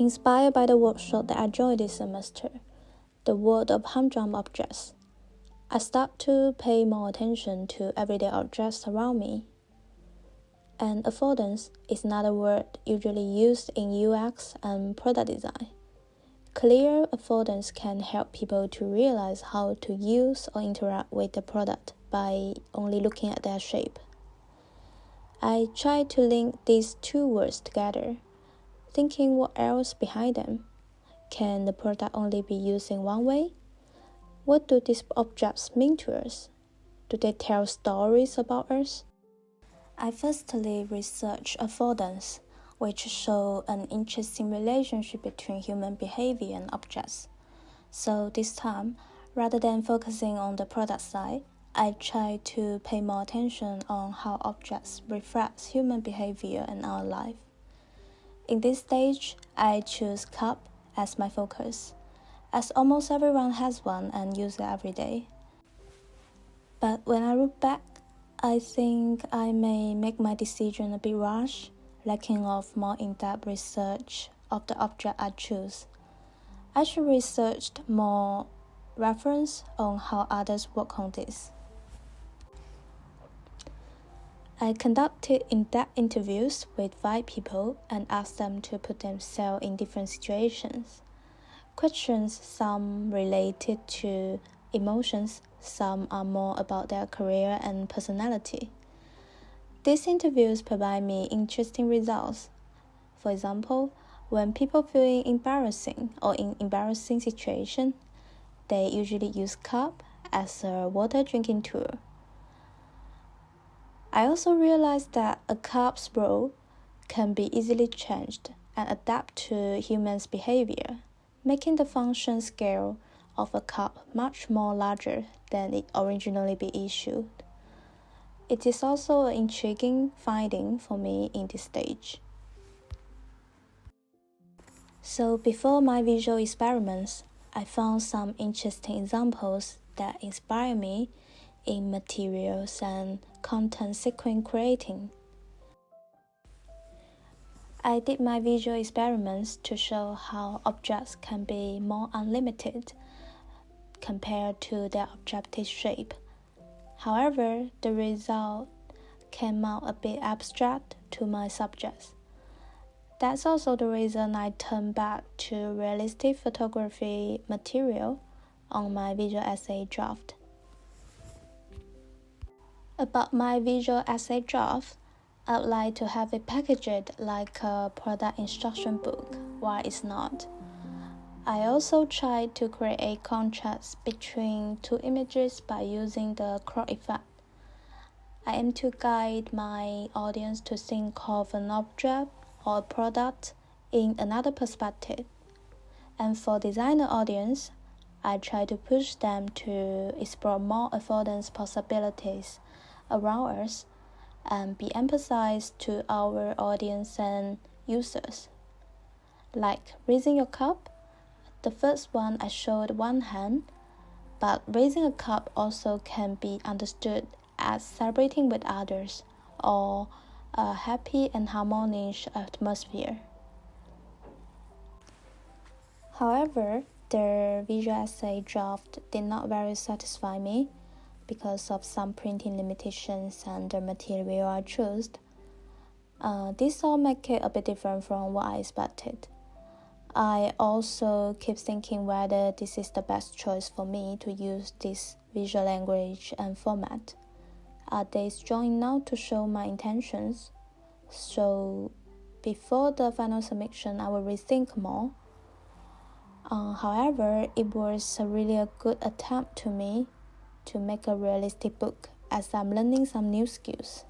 Inspired by the workshop that I joined this semester, the world of humdrum objects, I start to pay more attention to everyday objects around me. And affordance is another word usually used in UX and product design. Clear affordance can help people to realize how to use or interact with the product by only looking at their shape. I try to link these two words together, thinking what else behind them. Can the product only be used in one way? What do these objects mean to us? Do they tell stories about us? I firstly researched affordance, which show an interesting relationship between human behavior and objects. So this time, rather than focusing on the product side, I try to pay more attention on how objects reflect human behavior in our life. In this stage, I choose cup as my focus, as almost everyone has one and use it every day. But when I look back, I think I may make my decision a bit rash, lacking of more in-depth research of the object I choose. I should research more reference on how others work on this. I conducted in-depth interviews with 5 people and asked them to put themselves in different situations. Questions, some related to emotions, some are more about their career and personality. These interviews provide me interesting results. For example, when people feel embarrassing or in embarrassing situation, they usually use cup as a water drinking tool. I also realized that a cup's role can be easily changed and adapt to humans' behavior, making the function scale of a cup much more larger than it originally be issued. It is also an intriguing finding for me in this stage. So before my visual experiments, I found some interesting examples that inspire me in materials and content sequence creating. I did my visual experiments to show how objects can be more unlimited compared to their objective shape. However, the result came out a bit abstract to my subjects. That's also the reason I turned back to realistic photography material on my visual essay draft. About my visual essay draft, I'd like to have it packaged like a product instruction book, while it's not. I also tried to create a contrast between 2 images by using the crop effect. I aim to guide my audience to think of an object or a product in another perspective. And for designer audience, I try to push them to explore more affordance possibilities around us and be emphasized to our audience and users. Like raising your cup, the first one I showed one hand, but raising a cup also can be understood as celebrating with others or a happy and harmonious atmosphere. However, the visual essay draft did not very satisfy me because of some printing limitations and the material I chose. This all make it a bit different from what I expected. I also keep thinking whether this is the best choice for me to use this visual language and format. Are they strong enough to show my intentions? So before the final submission, I will rethink more. However, it was really a good attempt to me to make a realistic book as I'm learning some new skills.